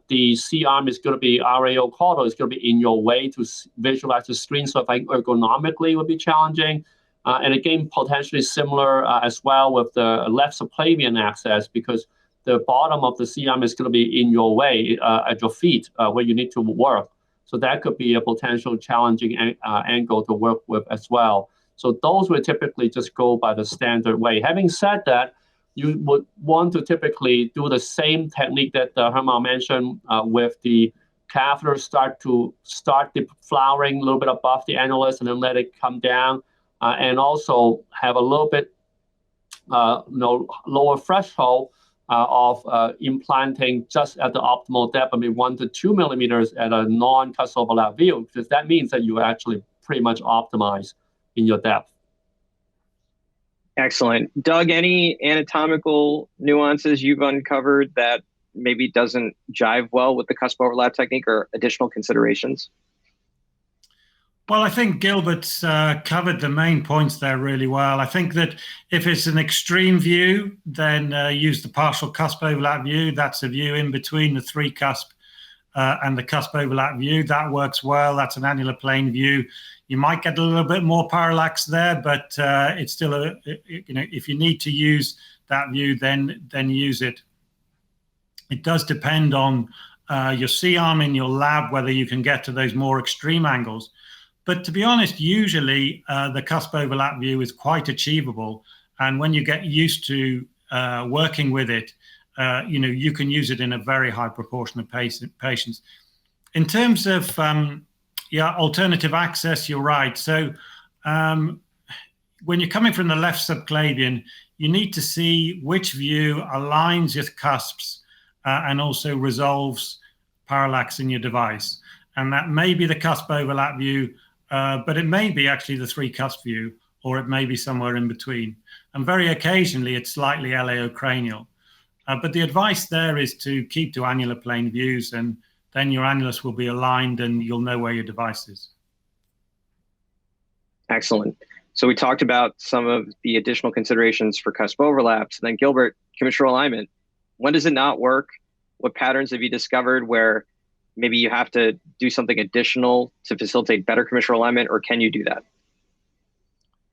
The C-arm is going to be RAO caudal. It's going to be in your way to visualize the screen. So I think ergonomically would be challenging. And again, potentially similar as well with the left subclavian access, because the bottom of the C-arm is going to be in your way at your feet where you need to work. So that could be a potential challenging angle to work with as well. So those would typically just go by the standard way. Having said that, you would want to typically do the same technique that Herman mentioned with the catheter start the flowering a little bit above the annulus and then let it come down, and also have a little bit lower threshold of implanting just at the optimal depth, 1 to 2 millimeters at a non-cusp overlap view, because that means that you actually pretty much optimize in your depth. Excellent. Doug, any anatomical nuances you've uncovered that maybe doesn't jive well with the cusp overlap technique, or additional considerations? Well, I think Gilbert's covered the main points there really well. I think that if it's an extreme view, then use the partial cusp overlap view. That's a view in between the 3 cusp and the cusp overlap view. That works well. That's an annular plane view. You might get a little bit more parallax there, but it's still if you need to use that view, then use it. It does depend on your C-arm in your lab, whether you can get to those more extreme angles. But to be honest, usually the cusp overlap view is quite achievable. And when you get used to working with it, you can use it in a very high proportion of patients. In terms of alternative access, you're right. So when you're coming from the left subclavian, you need to see which view aligns with cusps and also resolves parallax in your device. And that may be the cusp overlap view, but it may be actually the 3 cusp view, or it may be somewhere in between. And very occasionally, it's slightly LAO-cranial. But the advice there is to keep to annular plane views, and then your annulus will be aligned and you'll know where your device is. Excellent. So we talked about some of the additional considerations for cusp overlaps. And then Gilbert, commissural alignment. When does it not work? What patterns have you discovered where maybe you have to do something additional to facilitate better commissural alignment, or can you do that?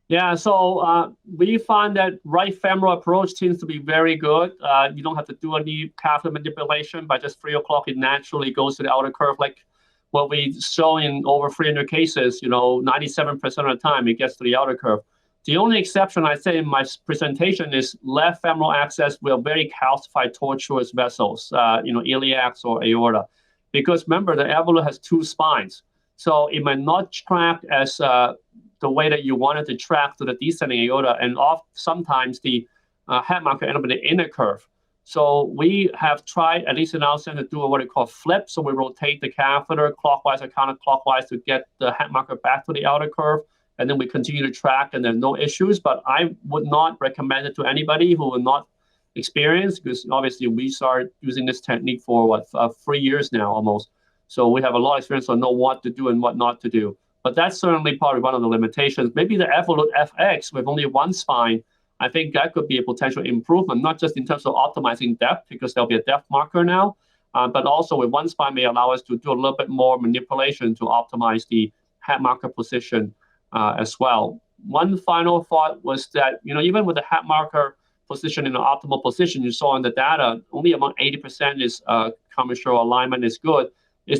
Yeah, so we find that right femoral approach seems to be very good. You don't have to do any catheter manipulation. By just 3 o'clock, it naturally goes to the outer curve. Like what we show in over 300 cases, 97% of the time it gets to the outer curve. The only exception I say in my presentation is left femoral access with very calcified tortuous vessels, iliacs or aorta. Because remember, the evolut has 2 spines. So it might not track as the way that you wanted to track to the descending aorta, and sometimes the head marker end up in the inner curve. So we have tried, at least in our center, to do what we call flip. So we rotate the catheter clockwise or counterclockwise to get the head marker back to the outer curve, and then we continue to track, and there are no issues. But I would not recommend it to anybody who will not experience, because obviously we started using this technique for 3 years now almost. So we have a lot of experience on know what to do and what not to do. But that's certainly probably one of the limitations. Maybe the evolut FX with only 1 spine, I think that could be a potential improvement, not just in terms of optimizing depth, because there'll be a depth marker now, but also with 1 spine may allow us to do a little bit more manipulation to optimize the head marker position as well. One final thought was that, even with the head marker position in an optimal position, you saw in the data, only about 80% is commissural alignment is good.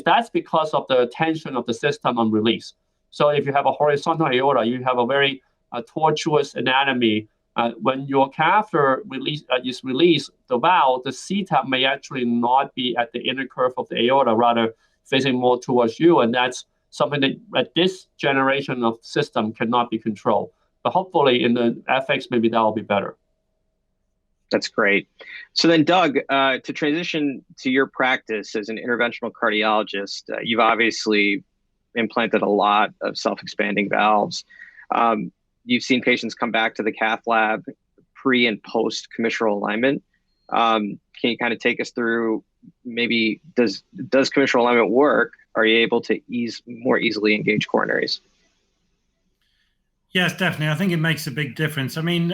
That's because of the tension of the system on release. So if you have a horizontal aorta, you have a very tortuous anatomy. When your catheter is released, the valve, the C-tap may actually not be at the inner curve of the aorta, rather facing more towards you. And that's something that at this generation of system cannot be controlled. But hopefully in the FX, maybe that will be better. That's great. So then, Doug, to transition to your practice as an interventional cardiologist, you've obviously implanted a lot of self-expanding valves. You've seen patients come back to the cath lab pre and post commissural alignment. Can you kind of take us through, maybe does commissural alignment work? Are you able to more easily engage coronaries? Yes, definitely. I think it makes a big difference. I mean,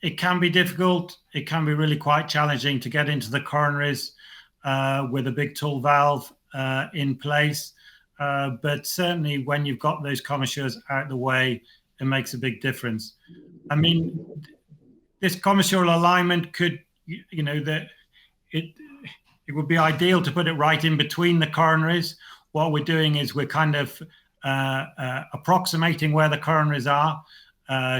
it can be difficult. It can be really quite challenging to get into the coronaries with a big tall valve in place. But certainly when you've got those commissures out of the way, it makes a big difference. I mean, this commissural alignment could, it would be ideal to put it right in between the coronaries. What we're doing is we're kind of approximating where the coronaries are.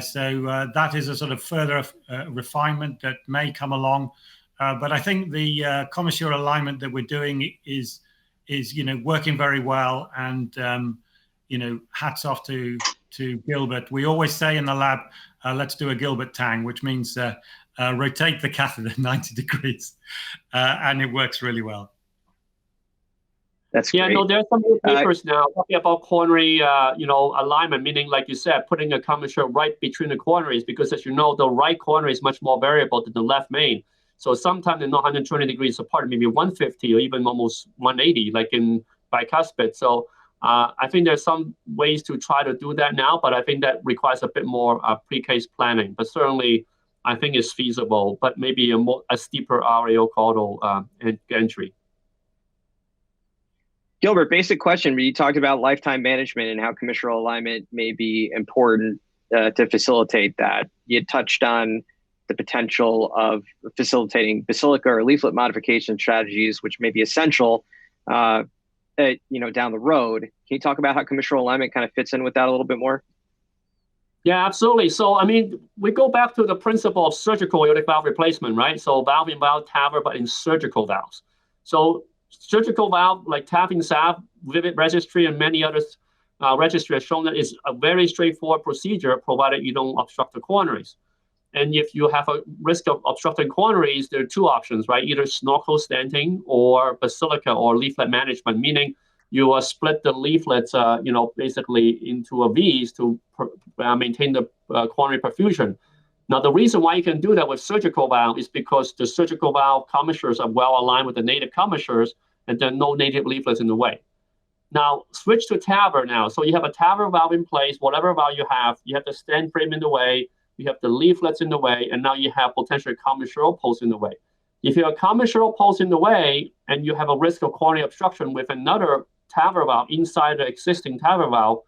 So that is a sort of further refinement that may come along. But I think the commissural alignment that we're doing is working very well. And, hats off to Gilbert. We always say in the lab, let's do a Gilbert tang, which means rotate the catheter 90 degrees. And it works really well. That's great. Yeah, no, there's some new papers now talking about coronary, alignment, meaning, like you said, putting a commissure right between the coronaries, because as you know, the right coronary is much more variable than the left main. So sometimes they're not 120 degrees apart, maybe 150 or even almost 180, like in bicuspid. So I think there's some ways to try to do that now, but I think that requires a bit more pre-case planning. But certainly, I think it's feasible, but maybe a steeper RAO caudal entry. Gilbert, basic question, but you talked about lifetime management and how commissural alignment may be important to facilitate that. You touched on the potential of facilitating basilica or leaflet modification strategies, which may be essential, down the road. Can you talk about how commissural alignment kind of fits in with that a little bit more? Yeah, absolutely. So, I mean, we go back to the principle of surgical aortic valve replacement, right? So valve-in-valve TAVR, but in surgical valves. So surgical valve like TAVI, SAV, Vivid Registry, and many others registry has shown that it's a very straightforward procedure, provided you don't obstruct the coronaries. And if you have a risk of obstructing coronaries, there are two options, right? Either snorkel stenting or basilica or leaflet management, meaning you split the leaflets, basically into a V's to maintain the coronary perfusion. Now, the reason why you can do that with surgical valve is because the surgical valve commissures are well aligned with the native commissures, and there are no native leaflets in the way. Now, switch to TAVR now. So you have a TAVR valve in place, whatever valve you have the stent frame in the way, you have the leaflets in the way, and now you have potentially commissural post in the way. If you have a commissural post in the way and you have a risk of coronary obstruction with another TAVR valve inside the existing TAVR valve,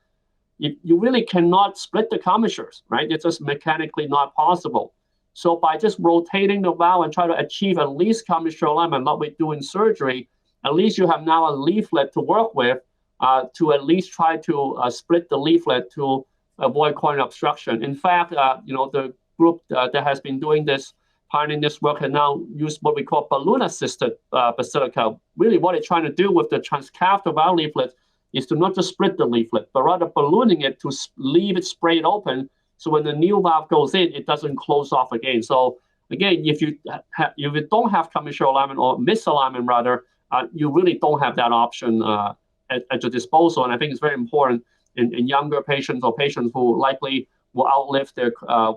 you really cannot split the commissures, right? It's just mechanically not possible. So by just rotating the valve and try to achieve at least commissural alignment, like we do in surgery, at least you have now a leaflet to work with to at least try to split the leaflet to avoid coronary obstruction. In fact, the group that has been doing this, pioneering this work, has now used what we call balloon-assisted basilica. Really, what it's trying to do with the transcatheter valve leaflet is to not just split the leaflet, but rather ballooning it to leave it sprayed open, so when the new valve goes in, it doesn't close off again. So again, if you don't have commissural alignment or misalignment rather, you really don't have that option at your disposal. And I think it's very important in younger patients or patients who likely will outlive their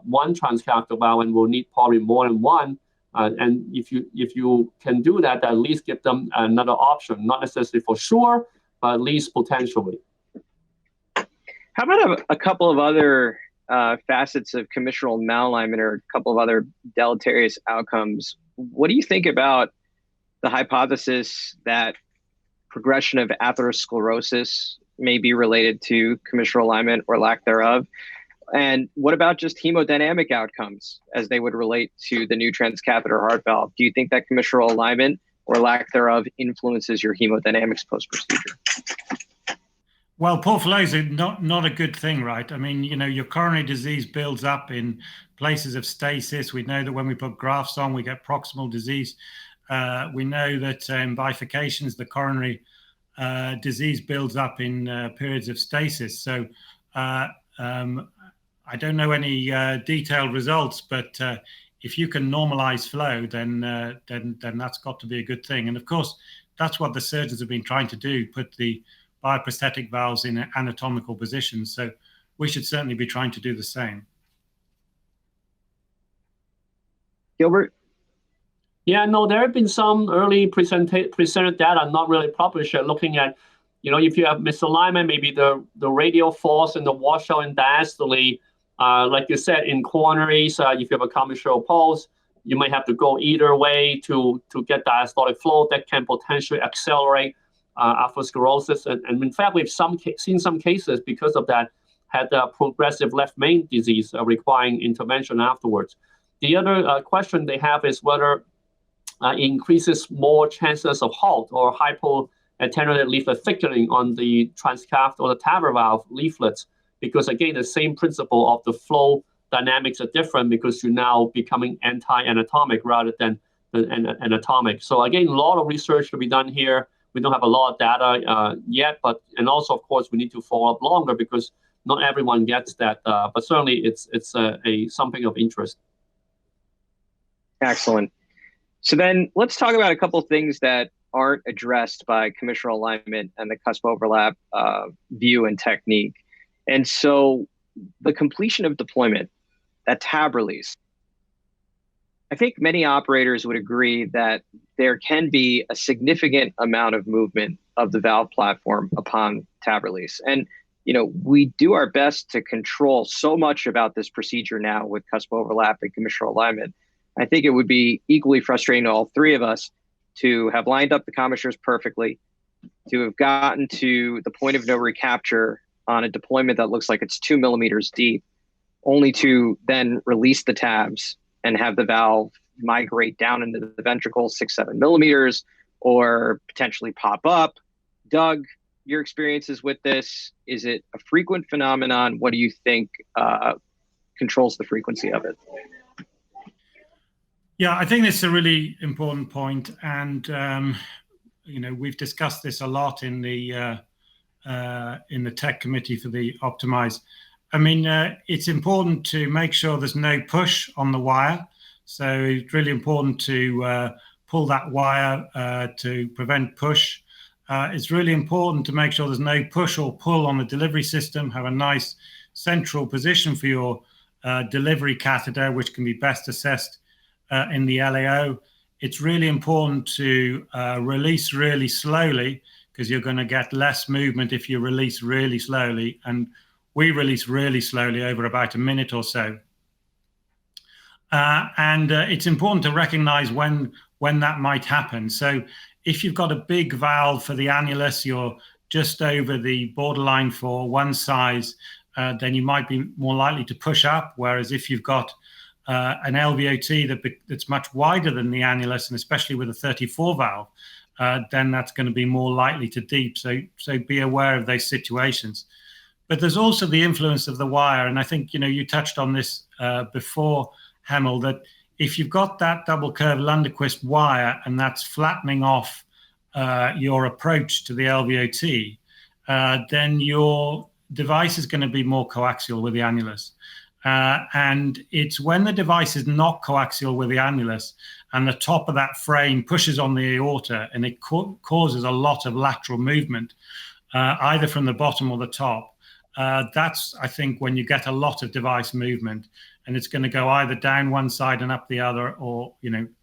one transcatheter valve and will need probably more than one. And if you can do that, at least give them another option, not necessarily for sure, but at least potentially. How about a couple of other facets of commissural malalignment or a couple of other deleterious outcomes? What do you think about the hypothesis that progression of atherosclerosis may be related to commissural alignment or lack thereof? And what about just hemodynamic outcomes as they would relate to the new transcatheter heart valve? Do you think that commissural alignment or lack thereof influences your hemodynamics post-procedure? Well, poor flow is not a good thing, right? I mean, your coronary disease builds up in places of stasis. We know that when we put grafts on, we get proximal disease. We know that in bifurcations, the coronary disease builds up in periods of stasis. So I don't know any detailed results, but if you can normalize flow, then that's got to be a good thing. And of course, that's what the surgeons have been trying to do, put the bioprosthetic valves in anatomical positions. So we should certainly be trying to do the same. Gilbert? Yeah, no, there have been some early presented data, not really published yet, looking at, if you have misalignment, maybe the radial force and the washout in diastole, like you said, in coronaries, if you have a commissural pulse, you might have to go either way to get diastolic flow that can potentially accelerate atherosclerosis. And in fact, we've seen some cases because of that had progressive left main disease requiring intervention afterwards. The other question they have is whether increases more chances of halt or hypoattenuated leaflet thickening on the transcatheter or the TAVR valve leaflets, because again, the same principle of the flow dynamics are different because you're now becoming anti-anatomic rather than anatomic. So again, a lot of research to be done here. We don't have a lot of data yet, and also, of course, we need to follow up longer because not everyone gets that. But certainly, it's something of interest. Excellent. So then let's talk about a couple of things that aren't addressed by commissural alignment and the cusp overlap view and technique. And so the completion of deployment, that tab release, I think many operators would agree that there can be a significant amount of movement of the valve platform upon tab release. And, we do our best to control so much about this procedure now with cusp overlap and commissural alignment. I think it would be equally frustrating to all three of us to have lined up the commissures perfectly, to have gotten to the point of no recapture on a deployment that looks like it's 2 millimeters deep, only to then release the tabs and have the valve migrate down into the ventricle 6-7 millimeters or potentially pop up. Doug, your experiences with this, is it a frequent phenomenon? What do you think controls the frequency of it? Yeah, I think this is a really important point. And, we've discussed this a lot in the in the tech committee for the Optimize. I mean, it's important to make sure there's no push on the wire. So it's really important to pull that wire to prevent push. It's really important to make sure there's no push or pull on the delivery system. Have a nice central position for your delivery catheter, which can be best assessed in the LAO. It's really important to release really slowly, because you're going to get less movement if you release really slowly. And we release really slowly over about a minute or so. And it's important to recognize when that might happen. So if you've got a big valve for the annulus, you're just over the borderline for one size, then you might be more likely to push up. Whereas if you've got an LVOT that's much wider than the annulus, and especially with a 34 valve, then that's going to be more likely to deep. So be aware of those situations. But there's also the influence of the wire. And I think, you touched on this before, Hemel, that if you've got that double curve Lundquist wire and that's flattening off your approach to the LVOT, then your device is going to be more coaxial with the annulus. And it's when the device is not coaxial with the annulus and the top of that frame pushes on the aorta and it causes a lot of lateral movement, either from the bottom or the top. That's, I think, when you get a lot of device movement, and it's going to go either down one side and up the other, or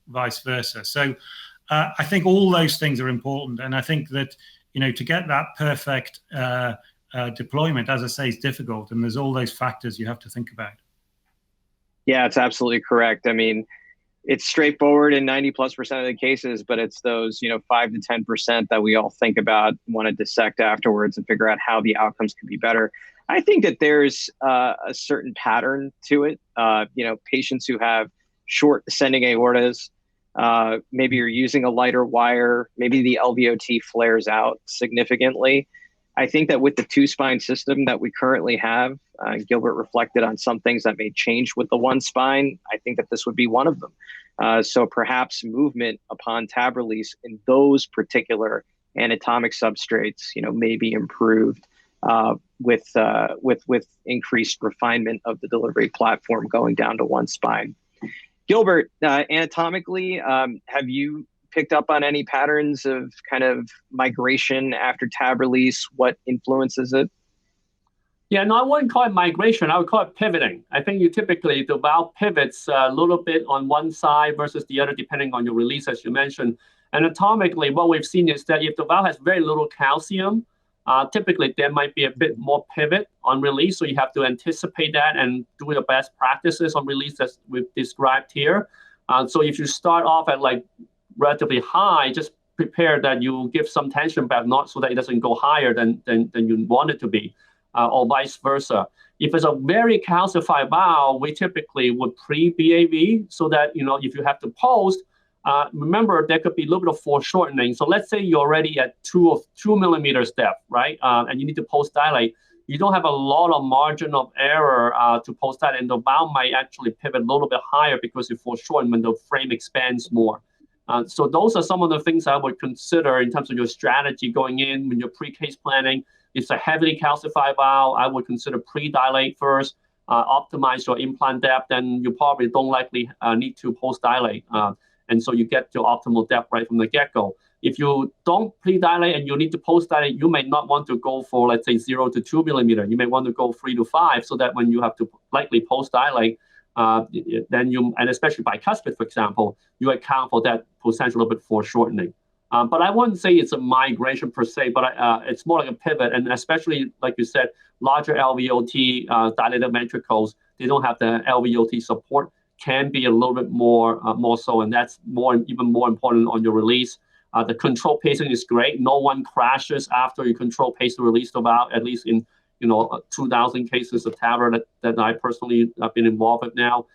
vice versa. So I think all those things are important, and I think that to get that perfect deployment, as I say, is difficult, and there's all those factors you have to think about. Yeah, it's absolutely correct. I mean, it's straightforward in 90+% of the cases, but it's those 5 to 10% that we all think about, want to dissect afterwards and figure out how the outcomes could be better. I think that there's a certain pattern to it. Patients who have short ascending aortas, maybe you're using a lighter wire, maybe the LVOT flares out significantly. I think that with the two-spine system that we currently have, Gilbert reflected on some things that may change with the one spine. I think that this would be one of them. So perhaps movement upon TAV release in those particular anatomic substrates, may be improved with increased refinement of the delivery platform going down to one spine. Gilbert, anatomically, have you picked up on any patterns of kind of migration after TAV release? What influences it? Yeah, no, I wouldn't call it migration. I would call it pivoting. I think the valve pivots a little bit on one side versus the other, depending on your release, as you mentioned. Anatomically, what we've seen is that if the valve has very little calcium, typically there might be a bit more pivot on release. So you have to anticipate that and do your best practices on release as we've described here. So if you start off at relatively high, just prepare that you give some tension back, not so that it doesn't go higher than you want it to be, or vice versa. If it's a very calcified valve, we typically would pre-BAV so that, if you have to post, remember there could be a little bit of foreshortening. So let's say you're already at 2 millimeters depth, right? And you need to post dilate. You don't have a lot of margin of error to post dilate, and the valve might actually pivot a little bit higher because you foreshorten when the frame expands more. So those are some of the things I would consider in terms of your strategy going in when you're pre-case planning. It's a heavily calcified valve. I would consider pre-dilate first, optimize your implant depth, and you probably don't likely need to post-dilate. And so you get your optimal depth right from the get-go. If you don't pre-dilate and you need to post-dilate, you may not want to go for, let's say, 0 to 2 millimeter. You may want to go 3 to 5, so that when you have to likely post-dilate, then and especially bicuspid, for example, you account for that potential a little bit foreshortening. But I wouldn't say it's a migration per se, but it's more like a pivot. And especially, like you said, larger LVOT, dilated ventricles, they don't have the LVOT support, can be a little bit more so, and that's even more important on your release. The control pacing is great. No one crashes after you control pace to release the valve, at least in 2,000 cases of TAVR that I personally have been involved with now.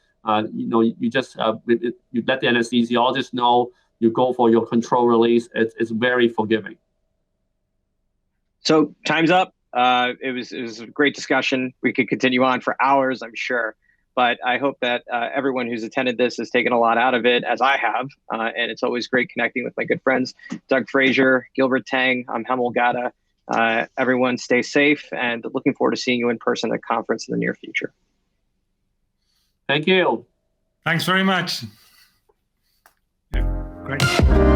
You just you let the anesthesiologist know. You go for your control release. It's very forgiving. So time's up. It was a great discussion. We could continue on for hours, I'm sure. But I hope that everyone who's attended this has taken a lot out of it, as I have. And it's always great connecting with my good friends, Doug Frazier, Gilbert Tang. I'm Hemel Gada. Everyone stay safe, and looking forward to seeing you in person at a conference in the near future. Thank you. Thanks very much. Yeah, great.